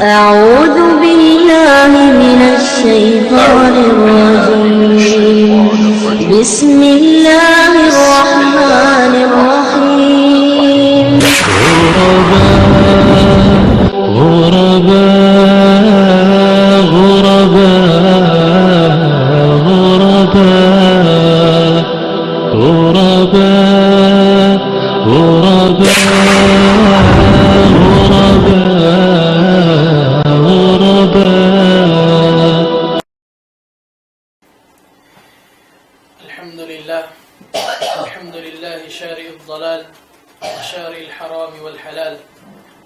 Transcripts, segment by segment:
أعوذ بالله من الشيطان الرجيم. بسم الله الرحمن الرحيم. غرباء غرباء غرباء غرباء الحمد لله شارئ الضلال وشارئ الحرام والحلال،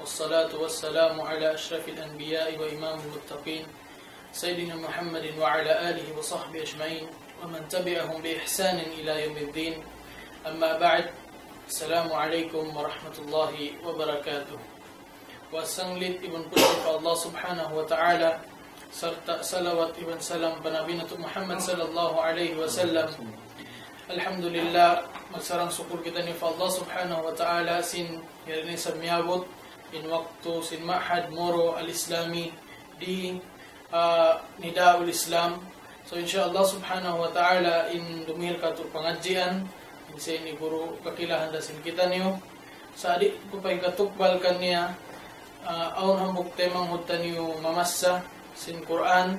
والصلاة والسلام على أشرف الأنبياء وإمام المتقين سيدنا محمد وعلى آله وصحبه أجمعين ومن تبعهم بإحسان إلى يوم الدين. أما بعد، السلام عليكم ورحمة الله وبركاته. Wasanglit ibn puji ka Allah subhanahu wa ta'ala, serta salawat ibn salam pa Nabi Nabi Muhammad sallallahu alaihi wasallam. Alhamdulillah, magsarang syukur kita ni Allah subhanahu wa ta'ala sin hirni sa miyabot in waktu sin ma'had moro al-islami di Nidaul Islam. So insyaAllah subhanahu wa ta'ala in dumihil ka tur pangadjian in sa ini guru kakilahan da sin kita niyo sa adik ko pa katukbal kaniya aun hambuk temang hutan niyo mamassa sin Quran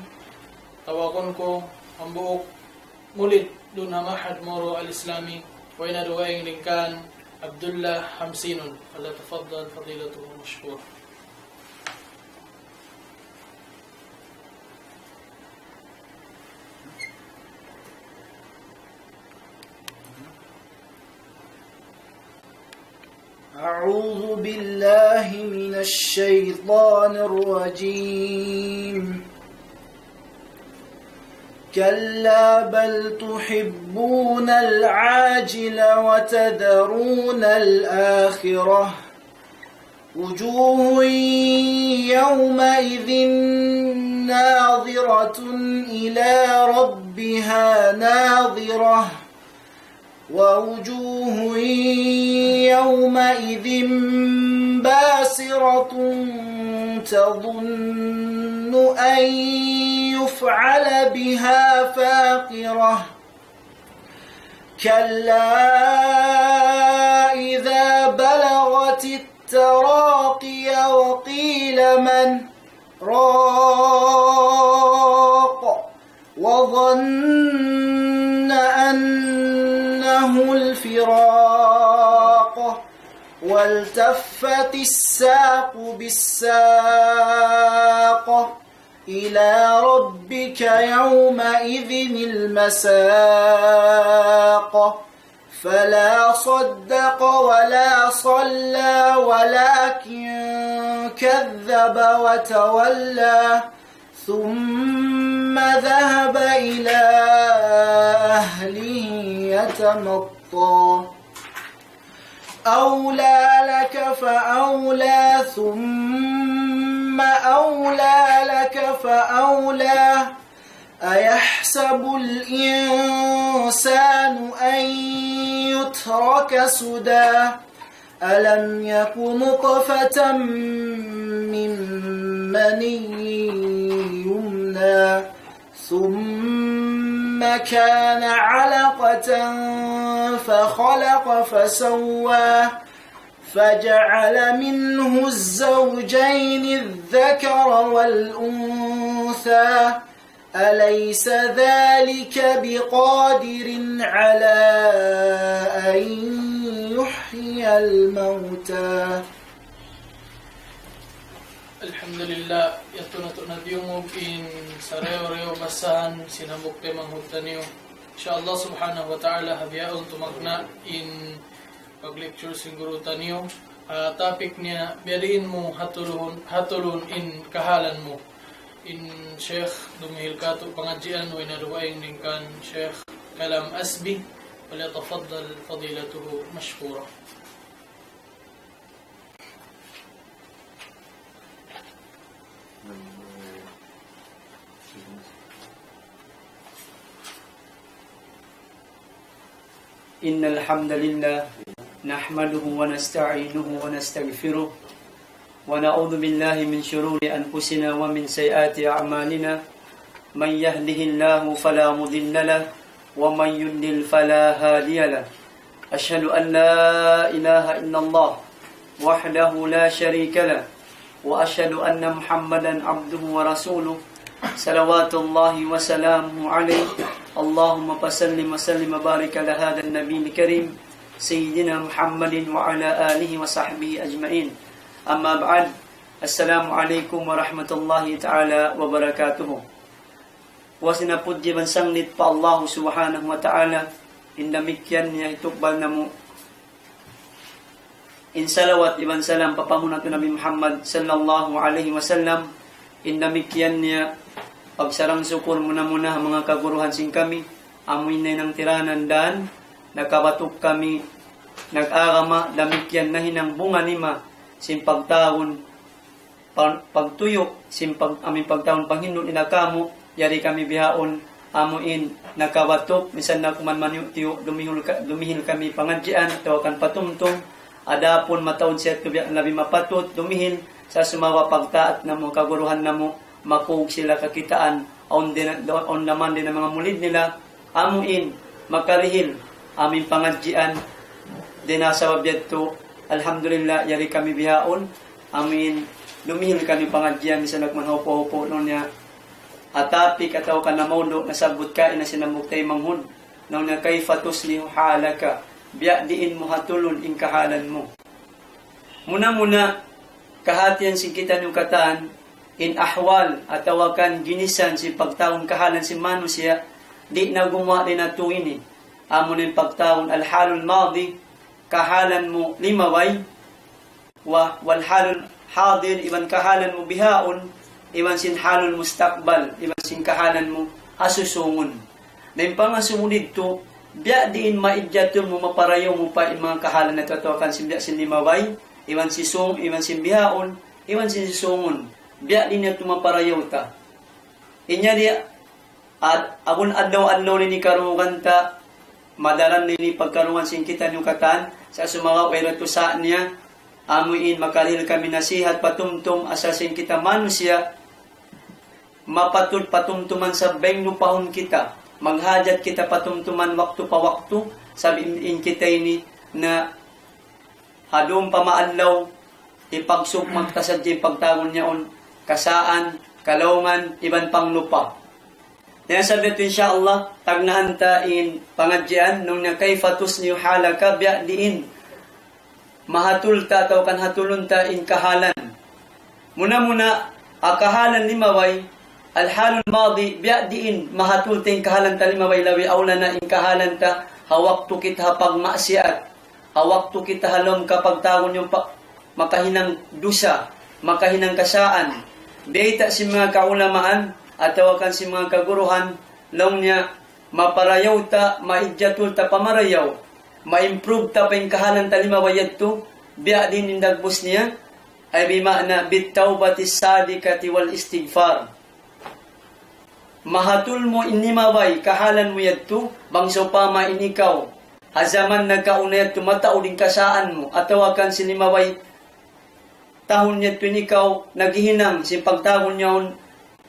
tawakon ko hambuk mulit dun mahad moro al-islami wa ina duwaing lingkan Abdullah Hamsinun. Fala tafaddal fadilatuhu mashkur. أعوذ بالله من الشيطان الرجيم. كلا بل تحبون العاجل وتذرون الآخرة وجوه يومئذ ناظرة إلى ربها ناظرة ووجوه يومئذ باسرة تظن أن يفعل بها فاقرة كلا إذا بلغت التراقي وقيل من راق وظن أنه الفراق والتفت الساق بالساق إلى ربك يومئذ المساق فلا صدق ولا صلى ولكن كذب وتولى ثم ذهب إلى أهله يتمطى أولى لك فأولى ثم أولى لك فأولى أيحسب الإنسان أن يترك سدى ألم يك نطفة من مني يمنى ثم كان علقة فخلق فسوى فجعل منه الزوجين الذكر والأنثى أليس ذلك بقادر على أن يحيي الموتى. Alhamdulillah, yato na to nadiyumog in sareo-reo basahan sinambok temang hutaniyo. Inshallah subhanahu wa ta'ala habiyaon tumagna in pag-lecture siguro taniyo. Topic niya, biyadiin mo hatulun in kahalan mo. In Sheikh dumihil ka to pangadjian wa inaduwaing lingkan Sheikh Kalam Asbi. Falyatafaddal fadilatuhu mashkura. إن الحمد لله نحمده ونستعينه ونستغفره ونعوذ بالله من شرور أنفسنا ومن سيئات أعمالنا من يهده الله فلا مضل له ومن يضلل فلا هادي له أشهد أن لا إله إلا الله وحده لا شريك له وأشهد أن محمدا عبده ورسوله صلوات الله وسلامه عليه اللهم فسلم وسلم وبارك على هذا النبي الكريم سيدنا محمد وعلى آله وصحبه أجمعين أما بعد السلام عليكم ورحمة الله تعالى وبركاته wasinapudji bansanglit pa Allah subhanahu wa ta'ala indamikyan niya itukbal na mo insalawat iban salam papamunat Nabi Muhammad sallallahu alaihi wasallam indamikyan niya pagsarang syukur muna mga kaguruhan sing kami amoy na ng tiranan dan nakabatok kami nag-agama damikyan na hinang bunga nima sin pagtaon pagtuyo sin aming pagtaon panghinon inakamo yari kami bihaon amuin nakabatok misan na kuman maniyo dumihil kami pangadjian tawakan patumtum adapon mataon siya tubiak labi mapatot dumihil sa sumawa pagtaat na mo kaguruhan na mo makug sila kakitaan on naman din ang mga mulid nila amuin makarihil aming pangadjian dinasa wabyadto alhamdulillah yari kami bihaon amin dumihil kami pangadjian misan nagmanhopo-hopo noon niya atapik ataw ka namondo nasabot ka ina sinamuktay manghun nang na kayfa tuslihu halaka biya diin mo hatulon ing kahalan mo muna kahatian si kita yung kataan in ahwal ataw kan ginisan si pagtaon kahalan si manusia di na gumawa din na tuwini amon yung pagtaon alhalul madi kahalan mo limaway wal halul hadir iban kahalan mo bihaon iban sin halul mustaqbal iban sin kahalan mo asusungon dahil pa nga sumunid to biya diin maidyato mo maparayo mo pa yung mga kahalan na tatawakan sin biya sin limaway iban si sung iban sin bihaon iban sin sungon biya din na tumaparayo ta inya di at akun adlaw ni karugan ta madaran ni pagkaruan sin kita yung katan sa sumawa pero to sa niya amuin makalil kami nasihat patumtum asasin kita manusia mapatul patumtuman sa bengno pahon kita maghajat kita patumtuman waktu pa waktu sabihin kita ini na hadong pamaadlaw ipagsuk magtasadya pagtagon niyaon kasaan kalawman iban pang lupa yan sabi ito insyaAllah tagnaan ta in pangadyan nung na kayfa tuslihu halaka biya diin mahatul ta ataw kan hatulon ta in kahalan muna akahalan limaway alhalul madi biya diin mahatul ta in kahalan ta limaway lawi awla na in kahalan ta hawak tu kita pag maksiat hawak tu kita halom kapag taon yung makahinang dusa makahinang kasaan data si mga kaulamaan ataw kan si mga kaguruhan long niya maparayaw ta maidyatul ta pamarayaw ma-improve ta pa yung kahalan talimawayad to biya din yung dagbos niya ay bimana bitawbatis sadikati wal istighfar mahatul mo inimaway kahalan mo yad to bangso pa mainikaw hazaman nagkaunayad to matao din kasaan mo atawakan sinimaway tahon niya to ikaw naghihinang sin pagtahon niya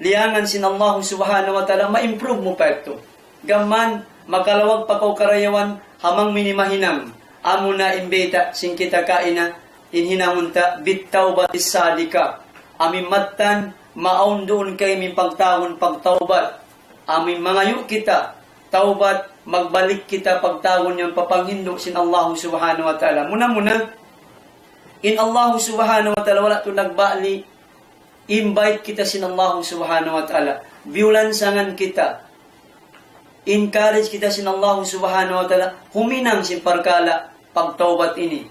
liangan sin Allah subhanahu wa ta'ala ma-improve mo pa ito gaman makalawag pa kaw karayawan hamang minimahinang amo na imbeta sing kita kaina inhinamunta bitawbatis sadika amin mattan maon doon kay min pagtawon pagtawbat amin mangayo kita tawbat magbalik kita pagtawon yang papanghindo sin Allah subhanahu wa ta'ala muna in Allah subhanahu wa ta'ala wala to nagbali invite kita sin Allah subhanahu wa ta'ala viulansangan kita encourage kita sin Allah subhanahu wa ta'ala huminang sin parkala pagtawbat ini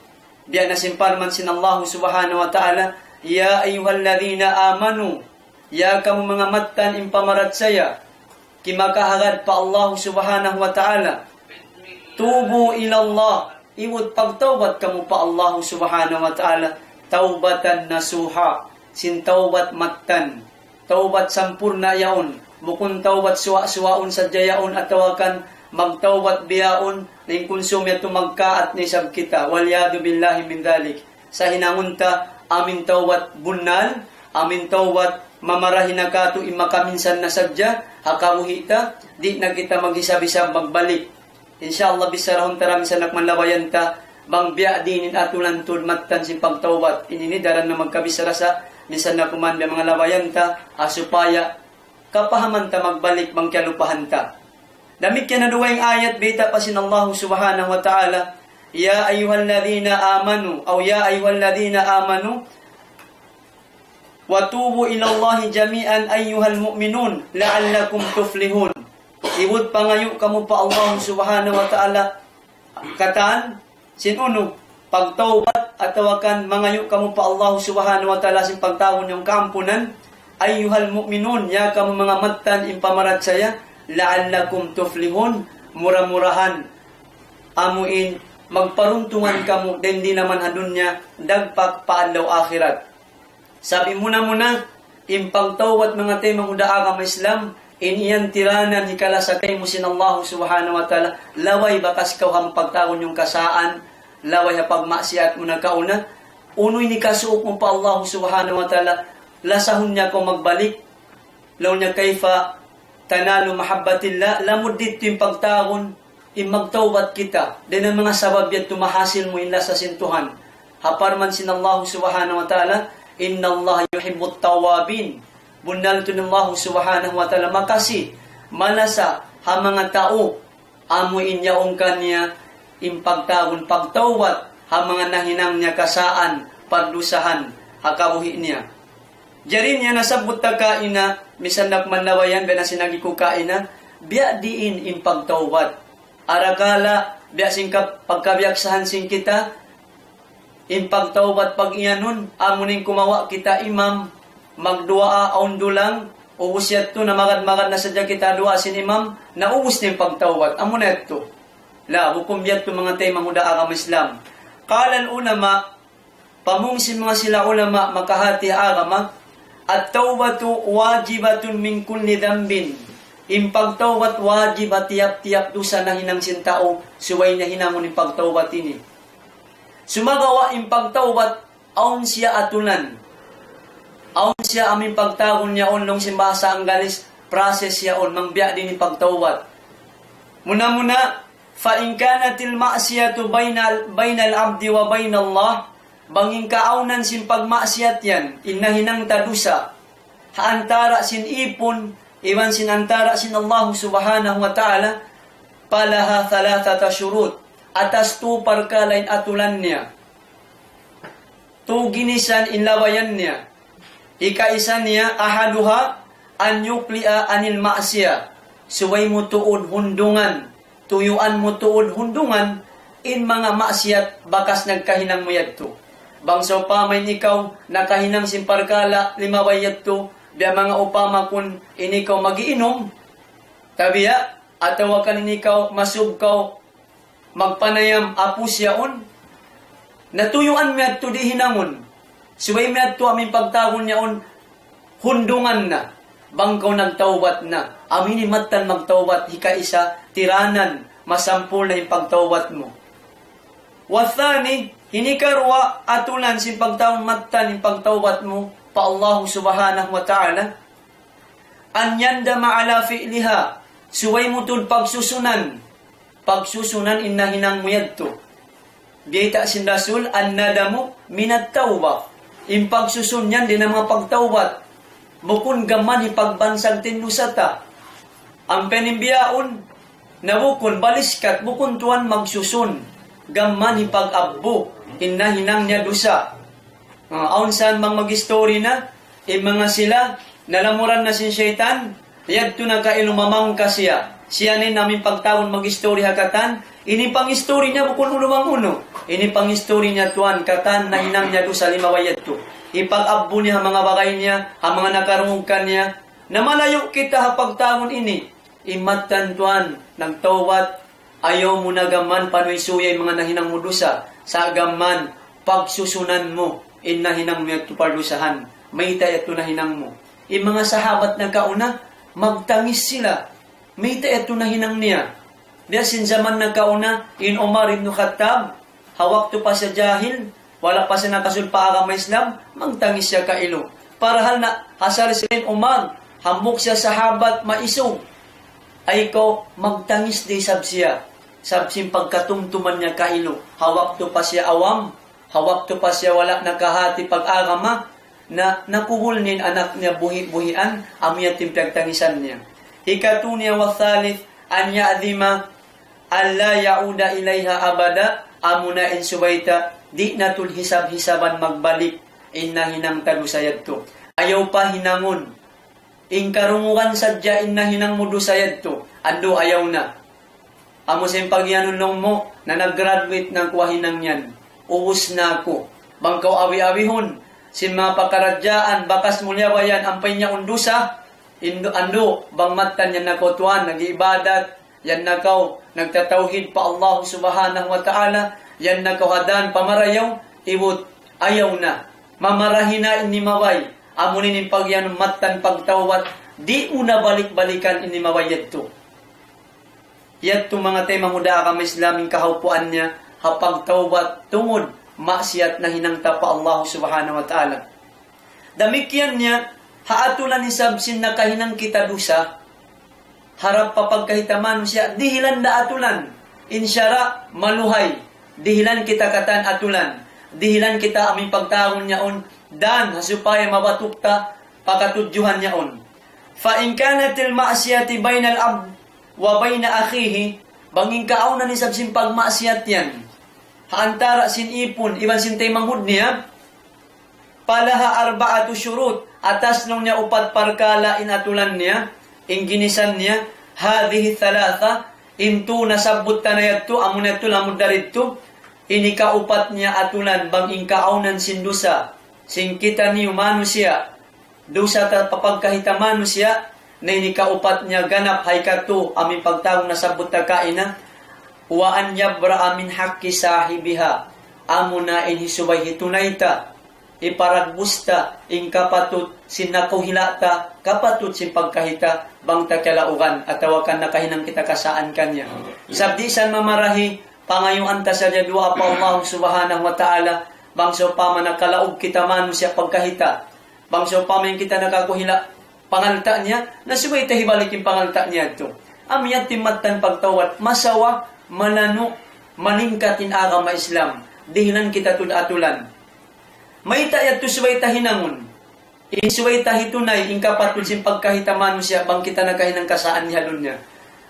biya na simparman sin Allah subhanahu wa ta'ala ya ayyuhalladhina amanu ya kamu mga mattan impamarat saya kimakahagad pa Allah subhanahu wa ta'ala tubu ilallah iwud pagtawbat kamu pa Allah subhanahu wa ta'ala tawbatan nasuha sin tawbat mattan tawbat sampurna yaon bukun tawbat suwa-suwaon sa jayaon atawakan magtawbat biyaon ning konsumya tumagkaat ni sab kita walyadu billahi min dalik sa hinangunta amin tawat bunal, amin tawat mamarahin na kato imakaminsan na sadya, hakamuhita, di na kita mag-isa-bisa magbalik. Inshallah bisarahon taram sa nakmanlawayan ta, bang biya dinin atulan tud matan si pagtawat. Ininidaran na magkabisara sa, minsan na kuman biya mga lawayan ta, asupaya, kapahaman ta magbalik bang kyalupahan ta. Damit yan na duwayang ayat, bita pa sin Allah subhanahu wa ta'ala, Ya ayyuhalladhina amanu, o Ya ayyuhalladhina amanu, watubu ilallahi jami'an ayyuhal mu'minun la'allakum tuflihun. Iwud pangayo kamo pa Allah subhanahu wa ta'ala kataan sinuno pagtawbat atawakan mangayo kamo pa Allah subhanahu wa ta'ala sin pagtawon yung kampunan ayyuhal mu'minun ya kamo mga matan impamarat saya la'allakum tuflihun mura-murahan amuin magparuntungan kamo din di naman hadunya dagpak paadlaw akhirat. Sabi muna, impang tawat mga tayo mga udaagam Islam, iniyan tiranan hikalasakay mo sin Allah subhanahu wa ta'ala, laway bakas kaw ham pagtaon yung kasaan, laway ha pagmaksiat mo na kauna, unoy ni kasuok mo pa Allah subhanahu wa ta'ala, lasahon niya ko magbalik, law niya kayfa tanalo mahabbatillah, lamod dito yung pagtaon, imagtawat kita, din ang mga sabab yan tumahasil mo ila sa sintuhan, haparman sin Allah subhanahu wa ta'ala, Inna Allah yuhibbut tawabin. Bunal ito ng Allah subhanahu wa ta'ala. Makasi, malasa, ha mga tao, amuin niya ang kanya, impagtawon, pagtawat, ha mga nahinang niya kasaan, pagdusahan, hakabuhi niya. Diyarin niya nasabot ta kaina, misan nakmanlawayan, biya na sinagi ko kaina, biya diin impagtawat. Arakala, biya singkap, pagkabiyaksahan sing kita, impagtawbat pag iyanon, amunin kumawa kita imam, magduaa aundulang, ubus yato na magad-magad na sadya kita dua sin imam, na ubus na yung pagtawbat. Amunin ito. La, bukum yato mga tayo mga udaagam Islam. Kalan ulama, pamungsin mga sila ulama, makahati agama, at tawbatu wajibatun min kulli dambin. Impagtawbat wajib at tiyap-tiyap dusa na hinang sintao, suway na hinamon yung pagtawbat ini. Sumagawa yung pagtawbat, aun siya atulan. Aun siya aming pagtagon niya on nung simbasa ang galis, process siya on, mangbiya din yung pagtawbat. Muna-muna, fa in kanatil ma'siyatu bainal abdi wa bainallah, banging kaaunan sin pagmaksiyat yan, inahinang tadusa, haantara sin ipon, iwan sin antara sin Allah subhanahu wa ta'ala, palaha thalathata syurut, atas tu parkalain atulan niya. Tu ginisan inlawayan niya. Ikaisa niya, ahaduha, an yukli'a anil ma'asya. Suway mo tuod hundungan. Tuyuan mo tuod hundungan, in mga maksiyat, bakas nagkahinang mo yadto. Bangso pa may ikaw, nakahinang simparkala, limaway yadto, biya mga upama kun inikaw magiinom, tabiya, atawakan inikaw, masubkaw, magpanayam apus yaon, natuyuan mi adto di hinamon, suway mi adto aming pagtagon yaon, hundungan na, bangkaw nagtawbat na, amini matan magtawbat, hikaisa, tiranan, masampul na yung pagtawbat mo. Wathani, hinikarwa atulan sin pagtaon matan yung pagtawbat mo, pa Allah subhanahu wa ta'ala, anyanda ma'ala fi'liha, suway mo tud pagsusunan innahinang mo yadto. Gita sin Rasul, annadamu minat tawbah. Impagsusun yan din ang mga pagtawbat. Bukun gaman ipagbansag tinusata. Ang penimbiyaon, nabukun baliskat, bukun tuan magsusun. Gaman ipag-abbo, innahinang niya dusa. Aun saan mang mag-story na, mga sila, nalamuran na sin syaitan, yadto na kailumamang ka siya. Siya ni namin pagtawon mag-story hakatan, ini pang-story niya bukun ulumang uno. Ini pang-story niya tuan, katan na hinang niya do sa limawayat to. Ipag-abbo niya ang mga bagay niya, ang mga nakarungkan niya, na malayo kita ha pagtawon ini. Imatan tuan, nagtawat, ayaw mo na gaman panoy suyay mga nahinang mo dusa, sa gaman, pagsusunan mo, inahinang mo ito pardusahan, may tayo ito nahinang mo. Mga sahabat na kauna, magtangis sila, may tayo na hinang niya. Biya sin zaman na kauna, in Umar ibn Khattab, hawak to pa sa jahil, wala pa siya nakasulpa agama Islam, magtangis siya kailo. Parahal na hasar silin umang, hamok siya sa habat maisong, ay ko magtangis di sab siya. Sabsim pagkatumtuman niya kailo, hawak to pa siya awam, hawak to pa siya wala nakahati pag-agama, na nakuhulnin anak niya buhi-buhian, amiyatim pagtangisan niya. Ikatunya wa thalith, an ya'dhima alla ya'uda ilayha abada, amuna in subayta, di natul hisab-hisaban magbalik, inna hinang talusayad to. Ayaw pa hinangon, ingkarungukan sadya inna hinang mudusayad to, ando ayaw na. Amo sa pagyanunong mo, na nag-graduate ng kuwahinang yan, uus na ako. Bangkaw awi-awihon, sin mga pakaradyaan, bakas mulyawayan, ampay niya undusa, ando, bang matan yan nakotuan, nag-ibadat, yan nakaw, nagtatawhid pa Allah subhanahu wa ta'ala, yan nakawhadan, pamarayaw, iwot, ayaw na. Mamarahina inimaway, amunin yung pagyan matan pagtawat, di una balik-balikan inimaway yato. Yato mga tema muda kami Islaming kahaupuan niya, hapagtawat tungod, maksiyat na hinangta pa Allah subhanahu wa ta'ala. Damikyan niya, haatulan ni sabsin na kahinang kita dusa, harap pa pagkahitaman siya, dihilan da atulan, insyara maluhay, dihilan kita katan atulan, dihilan kita aming pagtaon niyaon, dan hasupaya mabatukta, pakatudyuhan niyaon. Fa in kanatil ma'asiyati bainal abd wa baina akhihi, banging kauna ni sabsin pagmaasiyat yan, haantara sin ipon, iban sin tay manghud niya, palaha arbaatu syurut, atas nung niya upat parkala inatulan niya, inginisan niya, hadhihi thalatha, intu nasabot tanayadto, amunadto lamud daridto, inikaupat niya atulan, bang ingkaunan sin dusa, singkita niyo manusia, dusa ta papagkahita manusia, na inikaupat niya ganap haykatu, amin pagtawang nasabot ta kaina, wa an yabra amin haqqi sahibiha, amuna inhisubay hitunayta, iparagbusta, ingkapatut, sinakuhilata, kapatut sin pagkahita, bang takalaugan, at tawakan na kahinang kita kasaan kanya. Sabdisan mamarahi, pangayong anta sa jadwa pa Allah subhanahu wa ta'ala, bang so pa manakalaog kita manu siya pagkahita, bang so pa man kita nakakuhila, pangalta niya, nasubay tahibalik yung pangalta niya ito. Amiyat timatan pagtawat, masawa, manano, maningkatin agama Islam, dihilan kita tud-atulan. May tayat to suway tahinangon. Isuway tahitunay, ingkapatul sin pagkahitaman siya, bang kita nakahinang kasaan niya doon niya.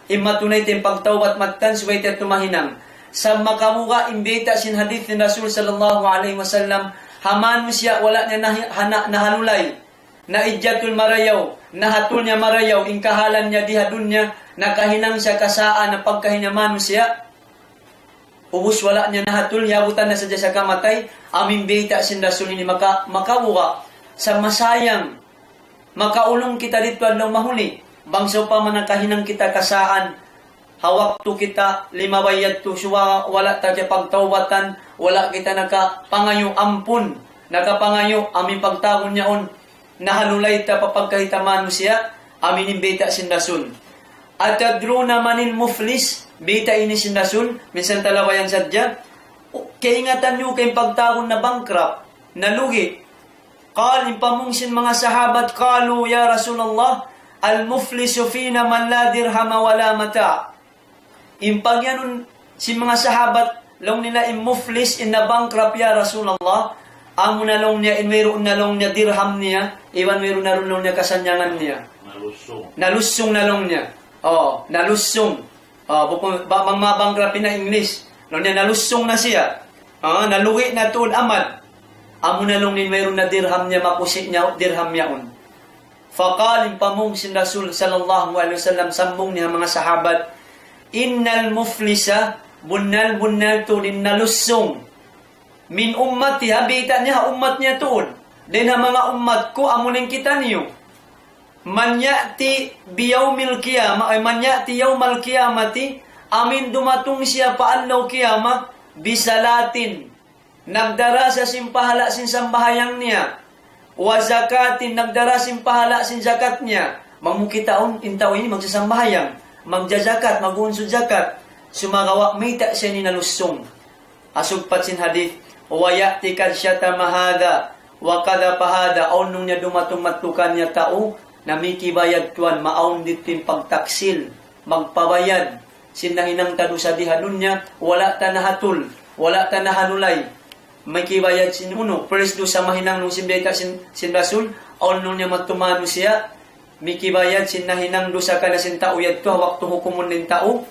Imatunay tin pagtawat matan, suway tayo tumahinang. Sa makamuka, imbita sin hadith ni Rasul sallallahu alaihi wasallam, haman mo siya, wala niya nahalulay, na idyatul marayaw, nahatul niya marayaw, ingkahalan niya dihadun niya, nakahinang siya kasaan na pagkahinaman mo siya, ubus wala niya nahatul, yabutan na sadya sa kamatay, aming bita sin Rasul ni makamuka, sa masayang, makaulong kita dito adlaw mahuli, bangso pa man nakahinang kita kasaan, hawak to kita, limabayad to, suwa, wala tayo pagtawatan, wala kita nakapangayo ampun, nakapangayo, aming pagtawon niya on, nahalulay ta papagkahitaman mo siya, amin bita sin Rasul. At tadruna manil muflis, bita ini sin Rasul, minsan talawayan sadya, kaingatan nyo kayong pagtawon na bankrupt, nalugi. Qalim pamungsin mga sahabat, qalu ya Rasulullah, al-muflisu fina man la dirhama wala mata. Impagyanon si mga sahabat, long nila muflis in na bankrupt ya Rasulullah, amo na long niya, mayroon na long niya dirham niya, iwan mayroon na long niya kasanyangan niya. Nalusong na long niya. Oh, nalusong. Bang mabangrapin na English. Long niya nalusong na siya. Naluwi na tuon amad. Amo na long niya, mayroon na dirham niya, makusik niya, dirham niya on. Faqalim pamung sin Rasul sallallahu alaihi wasallam, sambung niya mga sahabat, innal muflisa, bunnal to din nalusong. Min ummati, habita niya, ummat niya tuon. Din ha mga ummat ko, amunin kita niyo. Man ya'ti biyawmil qiyamah, ay man ya'ti yawmal qiyamati, amin dumatung siya paanlaw qiyamah, bisalatin, nagdara sa simpahala sin sambahayang niya, wa zakatin, nagdara simpahala sin zakat niya, mamukitaon, intaw ini, magsasambahayang, magjazakat, mag-unsod zakat, sumagawa, may ta siya ni nalusong. Asugpat sin hadith, wa ya'ti kad syatama hadha wa kadha pahada aun nung niya dumatong matukan niya tao namikibayad tuan maaun ditin pagtaksil magpabayad sinahinang tadu sa dihadun niya wala ta nahatul wala ta nahanulay may kibayad sin uno first do sa mahinang nung simbeta sin rasul aun nung niya matumano siya mikibayad sinahinang do sa kana sin tao yadto waktu hukumun nin tao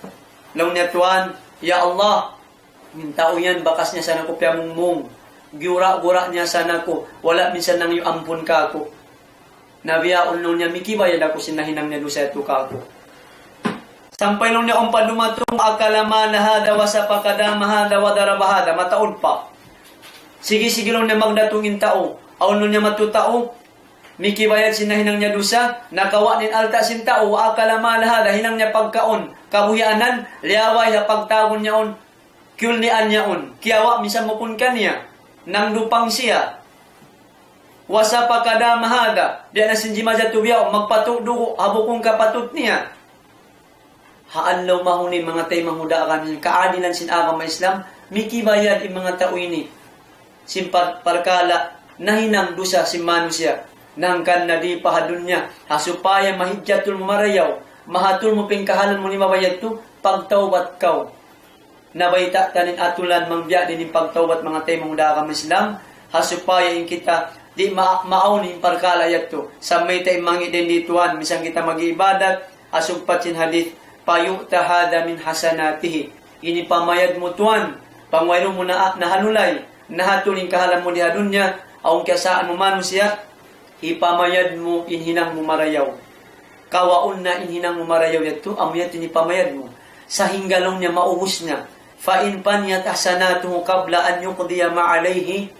law niya tuan ya Allah min tao yan bakas niya sana ko piyamungmung gura-gura niya sana ko wala minsan nang yu ampun ka ako nabiyaon nung niya mikibayad ako sinahinang niya do sa ito ka ako sampay nung niya dumatong akalama na hada wasa pakadama hada wadarabahada mataod pa sige nung niya magdatungin tao aon nung niya matutao mikibayad sinahinang niya dusa nakawa nin alta sin tao akalama na hada hinang niya pagkaon kabuhianan liyaway na pagtagon niya on kyulnian niya on kiyawa minsan mukun kanya nang dupang siya wasa pakadama hada diya na sinjima jatubiyaw magpatudugo habukong kapatot niya haan law mahuni mga tay mangudaan kaadilan sin agama Islam mikibayad yung mga tao ini simpat parkala nahinang dusa si manusia nang kan na di pahadun niya hasupaya mahidyatul marayaw mahatul mo pingkahalan mo ni mabayad to pagtawbat kaw nabayta tanin atulan mangbiya din yung pagtawbat mga tay mangudaan Islam hasupaya yung kita di maaon yung parkala yato sa may tay mangi din dituan misang kita mag-ibadat asugpat sin hadith payu'ta hada min hasanatihi ini pamayad mo tuan pangwayro mo na nahanulay nahatuling kahalan mo diha dunya aung kasaan mo manusia ipamayad mo inhinang mo marayaw kawaon na inhinang mo marayaw yato amuyat ini pamayad mo sa hinggalong niya maubos niya fa in panyat hasanatuhu qabla an yuqdiya ma alayhi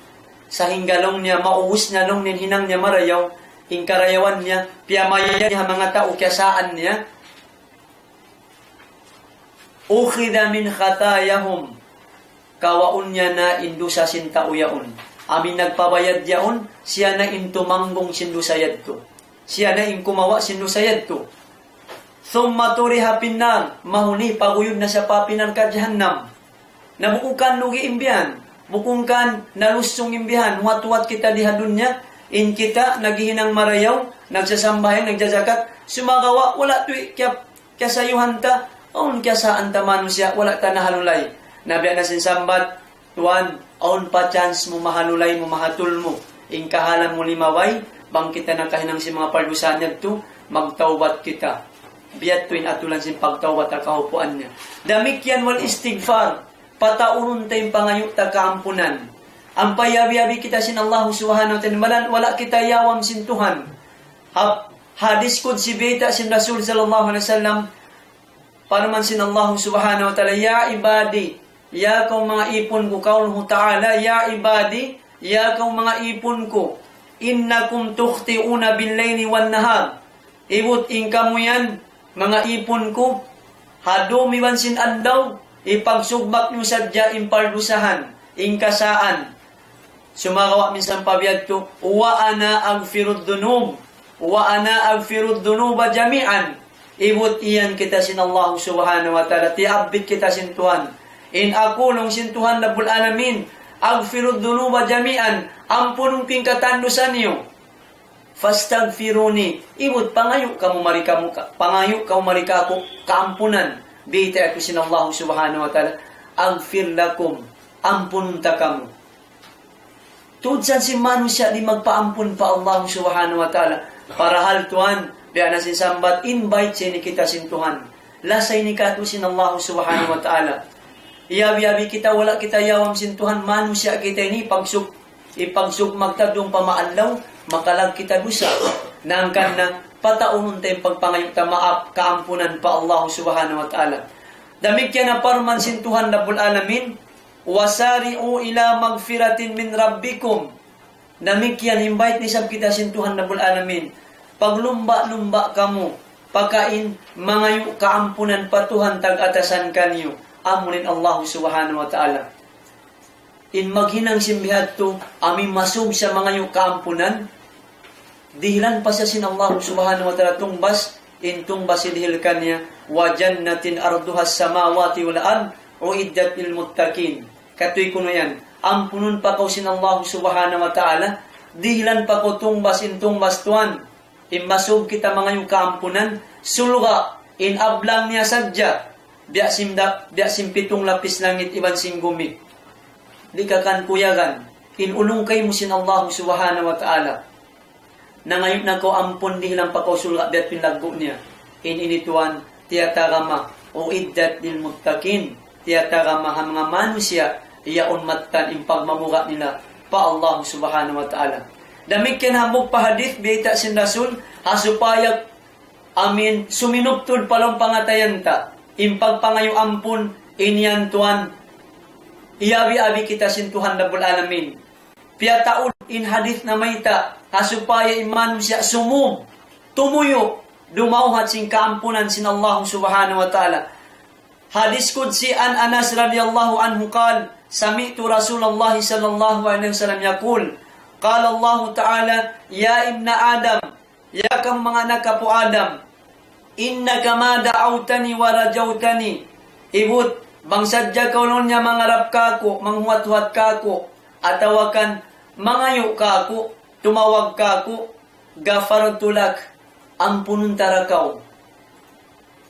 sa hinggalong niya maubos niya nung hinang niya marayaw ingkarayawan niya piyamayad niya mga tao kasaan niya ukhida min khatayahum kawaon niya na indusa sinta uyaon amin nagpabayad yaon siya na intumanggong sindusayad to siya na inkumawa sindusayad to thumma turiha pinnar mahuni paguyod na sa papinan ka jahannam nabukukan nugi imbihan bukukan nalusong imbihan huwat-huwat kita diha dunya in kita naghihinang marayaw nagsasambahin nagjazakat sumagawa wala tuy kya sayuhan ta aun kya sa antaman siya wala ta nahalulay nabiya na sinsambat tuan aun pa chance mo mahalulay mo mahatul mo ingkahalan mo limaway bang kita nakahinang si mga pardusan to magtawbat kita biyat tuin atulan sin pagtawbat ta kahupuan niya damikyan wal istighfar pataunun tayong pangayo ta kaampunan ang payabi-yabi kita sin Allah subhanahu wa ta'ala wala kita yawam sin Tuhan hadis qudsi beta sin Rasul sallallahu alaihi wasallam Paraman sin Allah subhanahu wa ta'ala, ya ibadi, ya kau mga ipon ko, kauluhu ta'ala, ya ibadi, ya kau mga ipon ko, innakum tukhti'una billayli wan nahar. Ibut ingkamu yan, mga ipon ko, hadumiwan sin andaw, ipagsubak nyo sadya impardusahan, ingkasaan. Sumagawa minsan pabiyad to, wa ana agfirud dunub, wa ana agfirud dunuba jami'an. Ibut iyan kita sin Allah subhanahu wa ta'ala. Tiabit kita sin Tuhan. In akulong sin Tuhan Rabbul Alamin. Agfirud dunuba jami'an. Ampunong pingkatandusan niyo. Fastagfiruni. Ibut pangayo kamu marikamu. Pangayo kamu marikaku. Kaampunan. Bita ako sin Allah subhanahu wa ta'ala. Agfir lakum. Ampunun ta kamu. Tudsan si manusia di magpaampun pa Allah subhanahu wa ta'ala. Para hal Tuhan. Biya na sinsambat, invite sini kita sin Tuhan. Lasay ni katu sin Allah subhanahu wa ta'ala. Iyabi-yabi kita, wala kita yawam sin Tuhan. Manusia kita ini, ipagsug magtadong pamaalaw, makalag kita dusa. Nangkan na, pataunon tayong pagpangayong tamaap, kaampunan pa Allah subhanahu wa ta'ala. Damikyan na paruman sin Tuhan Rabbul Alamin, wasari'u ila magfiratin min rabbikum. Damikyan, invite ni sab kita sin Tuhan Rabbul Alamin. Paglumba-lumba kamu, pagkain mangayo kaampunan patuhan tag-atasan kanyo, amunin Allah subhanahu wa ta'ala. In maghinang simbihat to, aming masub sa mangayo kaampunan, dihilan pa sa sin Allah subhanahu wa ta'ala tumbas, in tumbas idhil kanya, wa jannatin arduhas samawati wal ard, uiddat lil muttaqin. Katoy kuno yan, ampunun pa ko sin Allah subhanahu wa ta'ala, dihlan pa ko tungbas in tungbas tuan, imasub kita mga yung kaampunan, sulga, in ablang niya sadya, biasim pitong lapis langit iban singgumi, di ka kan kuyagan, inulong kay mo sin Allah subhanahu wa ta'ala, na ngayon na ko ampun dihlan pa ko sulga, biat pinagbo niya, in inituan, tiyatarama, o iddat lil muttaqin, tiyatarama ha mga manusia, iyaon matan in pagmamura nila, pa Allah subhanahu wa ta'ala. Damig kinhamog pa hadith, bita sin Rasul, hasupayag, amin, suminuptod palang pangatayan ta, impagpangayo ampun, inyan tuan, iyabi-abi kita sin Tuhan Rabbul Alamin. Piyataon in hadith na mayta, hasupaya iman siya sumum, tumuyo, dumauhat sin kaampunan sin Allah subhanahu wa ta'ala. Hadis Qudsi an Anas radhiyallahu anhu qala, sami'tu Rasulullah sallallahu alaihi wasallam yaqul, qala Allah ta'ala, ya ibna Adam, ya kam mga anak po Adam, innaka ma da'awtani wa rajawtani, ibut bangsadya kaunon niya mangarap kako, manghuat-huat kako, atawakan mangayo kako, tumawag kako, gafartulak, ampunun tarakaw,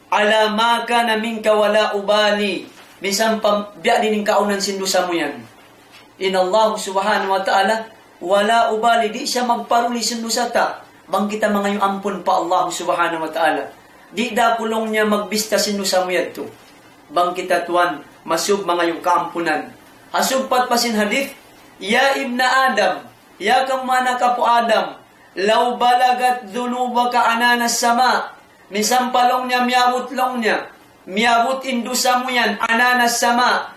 ala maka na minka wala ubali, minsan biya din kaunan sindusa mo yan. In Allah subhanahu wa ta'ala, wala ubali, di siya magparuli sindusa ta, bang kita mga yung ampun pa Allah subhanahu wa ta'ala, di da kulong niya magbista sindusa mo yan to, bang kita tuan, masub mga yung kaampunan. Hasubpat pa sin hadith, ya ibna Adam, ya kang mana ka po Adam, law balagat dhunubaka ananas sama, minsan palong niya, miyabot long niya, miyabot indusa mo yan, ananas sama,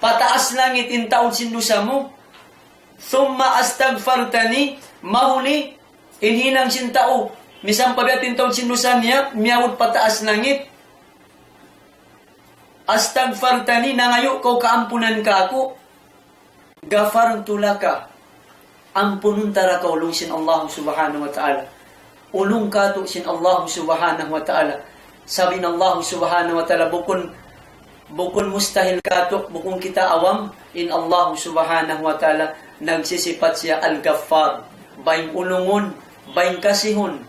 pataas langit intaon sindusa mo, thumma astagfartani, mahuli, inhinang sintao, minsan pabiat intaon sindusa niya, miyabot pataas langit, astagfartani, nangayo ko kaampunan ka ako, gafartulaka, ampunun tarakaw ulong sin Allah subhanahu wa ta'ala. Ulong kato sin Allah subhanahu wa ta'ala. Sabi ng Allah subhanahu wa ta'ala, bukun mustahil kato, bukun kita awam, in Allah subhanahu wa ta'ala, nagsisipat siya al-Ghaffar. Baing ulungon, baing kasihon,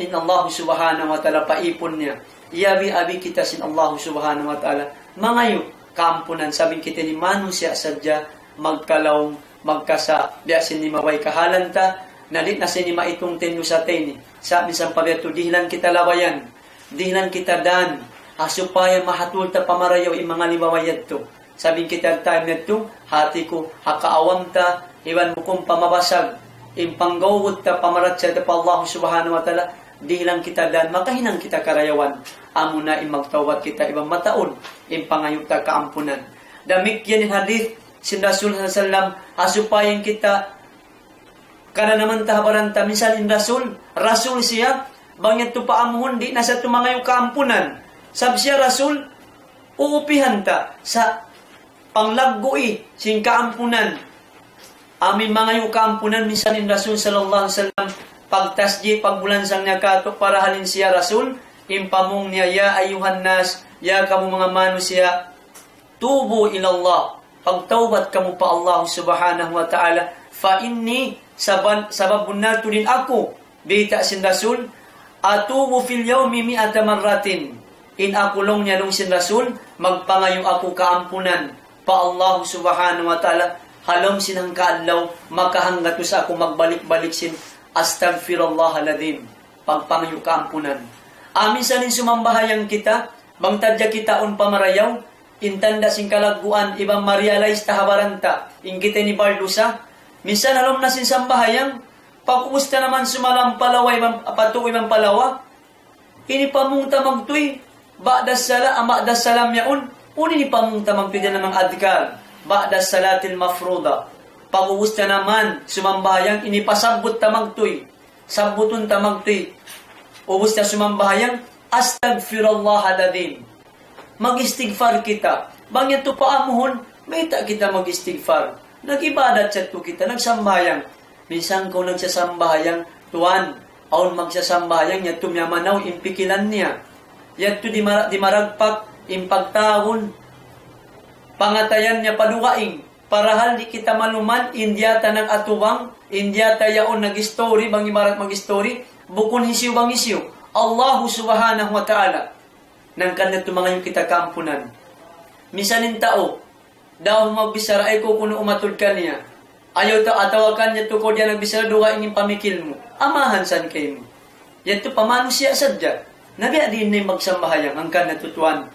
in Allah subhanahu wa ta'ala, paipon niya. Iabi-abi kita sin Allah subhanahu wa ta'ala. Mangayo, kaampunan, sabi kita ni manu siya sadya, magkalawng, magkasa, diya sinimaway kahalanta, nalit na sinima itong tenu sa teni. Sabi sa pabeto, dihlan kita lawayan, dihlan kita dan, asupaya mahatul ta pamarayaw yung mga libawayad to. Sabi kita time na to, hati ko, hakaawam ta, iwan mo kong pamabasag, impanggawod ta pamarat siya ta pa Allah subhanahu wa ta'ala, dihlan kita dan, makahinang kita karayawan, amo na imagtawat kita ibang mataon, impangayong ta kaampunan. Damik yan yung hadith, sin Rasul sallam, asupayan kita, kana naman tahabaranta, minsan in Rasul siya, bangit to paamuhon, di nasa tumangayong kaampunan. Sab siya Rasul, uupihan ta, sa panglaggoy, sin kaampunan. Amin mga yung kaampunan, minsan in Rasul sallallahu alaihi wasallam, pagtasji, pagbulansang niya kato, para halin siya Rasul, impamong niya, ya ayuhan nas, ya kamu mga manusia, tubu ilallah, pagtawbat kamu pa Allah subhanahu wa ta'ala, fa inni sababun nato din ako, bita sin Rasul, atubu fil yawmi mi'ata marratin, in akulong niya nung sin Rasul, magpangayo ako kaampunan, pa Allah subhanahu wa ta'ala, halom sinang kaadlaw, makahanggato sa ako magbalik-balik sin, astagfirullah aladim, pagpangayo kaampunan. Amin sa nin sumambahayang kita, bang tadya kita on pamarayaw, intanda sing kalaguan, ibang ma-realize tahabaranta, ingkita ni Bardusa, minsan alam na sin sambahayang, pagkumusta naman sumalang palawa, patuwi mang palawa, inipamungta magtuy, ba'das salam yaun, unipamungta magpida namang adkar, ba'das salatil mafruda, pagkumusta naman sumambahayang, inipasabot tamagtuy, sabutun tamagtuy, ubus na sumambahayang, astagfirullah adadim, mag-istighfar kita. Bangyan to paamuhon, may ta kita mag-istighfar. Nag-ibadat sa to kita, nagsambayang. Minsan ko nagsasambayang, tuwan, aon magsasambayang, yato miyamanaw, impikilan niya. Yato di maragpak, impagtahon, pangatayan niya padukaing, Parahal di kita maluman, India ta nag-atuwang, India ta yaon nag-story, bang imarat mag-story, bukon hisiw bang hisiw. Allah subhanahu wa ta'ala, nang kanat mga yung kita kampunan. Misanin tao, daw magbisara ay ko kuno umatod ka niya. Ayaw ta atawakan niya to ko diya nagbisara duha ining pamikil mo. Amahan san kay mo. Yato pamano siya sadya. Nabiya din na magsamahayang hangkan na tutuan.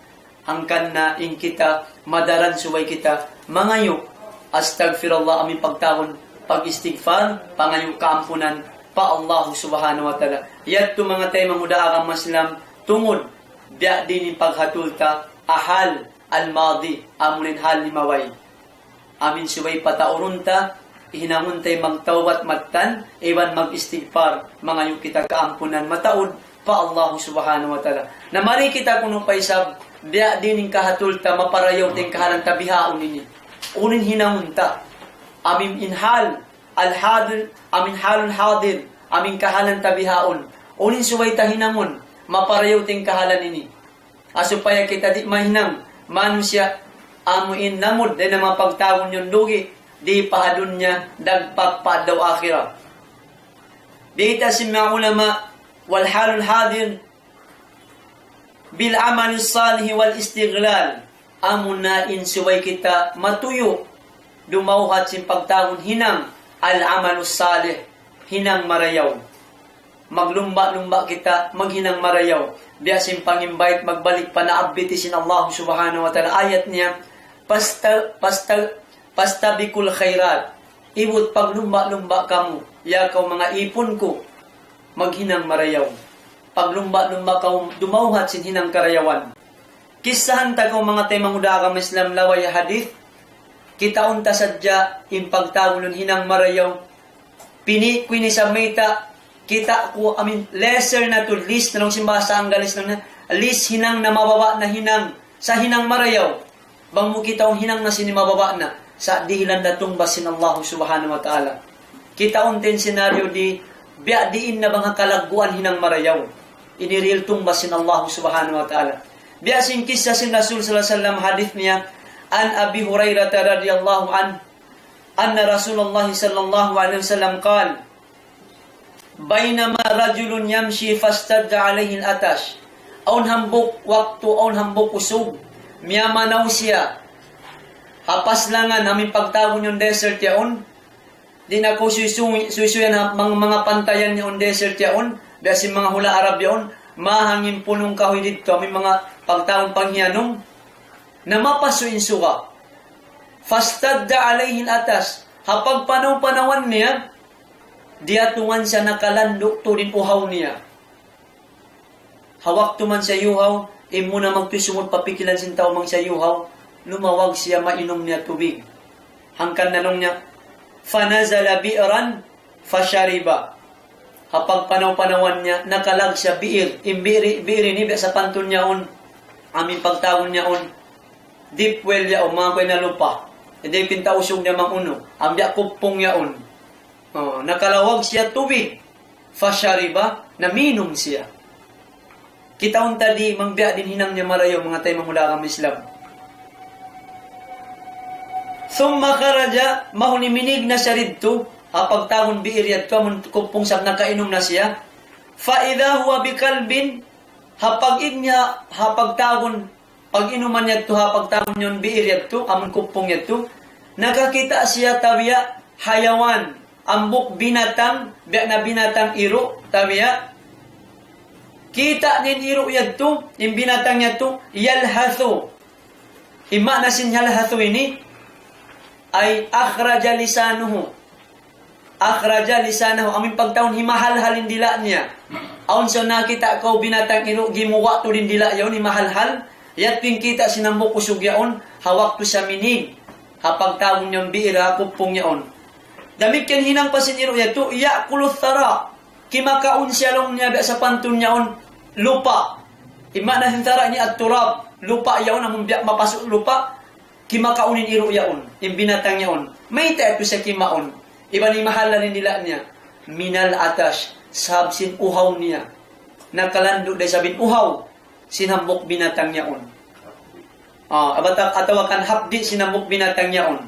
Hangkan na ing kita madaran suway kita mangayo. Astagfirullah aming pagtawon pag-istighfar pangayo kaampunan pa Allah subhanahu wa ta'ala. Yato mga tayo mamuda akang maslam tungod biya din yung paghatulta ahal al-madi amunin hal ni maway. Amin suway pataurunta ihinamon tayo magtawat magtan iwan mag-istighfar mangayo kita kaampunan mataod pa Allah subhanahu wa ta'ala. Namari kita kuno paisab biya din yung kahatulta maparayaw ting kahalang tabihaon nini. Unin hinamunta amin inhal al-hadir amin halul hadir amin kahalan tabihaon unin suway tahinamon maparayaw ting kahalan ini asupaya kita di mahinang manusia amuin namod din na mapagtawon yung dugi di pahadun niya dagpagpad daw akhirah. Dita si mga ulama wal halul hadir bil amal salih wal istighlal amun na insuway kita matuyo dumauhat sin pagtawon hinang al-amalus salih hinang marayaw maglumba-lumba kita maghinang marayaw biasin pangimbait magbalik panaabiti sin Allah subhanahu wa ta'ala ayat niya pastabikul khairat ibut paglumba-lumba kamu yakaw mga ipon ko maghinang marayaw paglumba-lumba kamu dumauhat sin hinang karayawan. Kisahan ta ko mga tayo manguda ka Islam laway hadith. Kita unta sadya impagtawon hinang marayaw. Kwini sa meta kita ko lesser na to list na lang simbasa ang galis na list hinang na mababa na hinang sa hinang marayaw. Bang mo kita ang hinang na sinimababa na sa dihilan na tumbasin Allah subhanahu wa ta'ala. Kita unten senaryo di biya diin na bang kalagguan hinang marayaw. Iniril tumbasin Allah subhanahu wa ta'ala. Biasing kisah sin Rasul sallallahu alaihi wasallam hadith niya an Abi Hurairah radhiyallahu anna Rasulullah sallallahu alaihi wasallam qala bainama rajulun yamshi fastadda alaihi al-atash aun hambuk waktu aun hambuk usog miyamanaw siya hapas langan namin pagtawon yung desert yaon di na ko suisuyan mga pantayan yung desert yaon biasing mga hula Arab yaon mahangin punong kahoy dito may mga pagtawon panghianong na mapasuin suka. Fastadda alayhin atas. Hapag panaw-panawan niya, diatungan siya nakalandok to din uhaw niya. Hawak tuman siya yuhaw, muna magtusumot papikilan sin tao mang siya yuhaw, lumawag siya mainom niya tubig. Hangkan nanong niya, fanazala bi'ran, fashariba. Hapag panaw-panawan niya, nakalag siya bi'ir. Bi'ir ni sa pantun niya on, aming pagtawon niya on, deep well niya o mga ko'y na lupa. Hindi pintausog niya manguno. Ambiya kupong niya on. Nakalawag siya tubig. Fashariba, naminom siya. Kita unta di, mangbiya din hinang niya marayo, mga tayo mamula kang Islam. Thumma kharaja, mahuniminig na siya rito, pagtawon biiryat ko, kupong sa nakainom na siya. Fa'idha huwa bikalbin, hapag-ig niya, hapagtawon, pag inuman niya ito, hapagtawon yun, biiryat to, amon kupong niya to, nakakita siya tawiya, hayawan, ambok binatang, biya na binatang iro, tawiya, kita nin iro yan to, yung binatang niya to, yalhatho, ima na sin yalhatho ini, ay akhraja lisanuhu, aming pagtawon, himahalhalin dila niya, aun sa nakita ko binatang iro, gimuwa to din dila yun, imahalhal. Yat ping kita sinambok usog yaon, hawak to sa minig. Hapagtawon niyang biira, kupong yaon. Damit kan hinang pasin iro yato, yakulot tara. Kimakaun siya long niya sa pantun yaon, lupa. Ima na hintara niya at turab, lupa yaon, among biyak mapasok lupa. Kimakaunin iro yaon, yung binatang yaon. May tayo sa kimaon. Iba ni mahal na rin nila niya. Minal atash, sabsin uhaw niya. Nakalando day sabin uhaw, sinambok binatang yaon. Atawakan hapdi sinambok binatang yaon.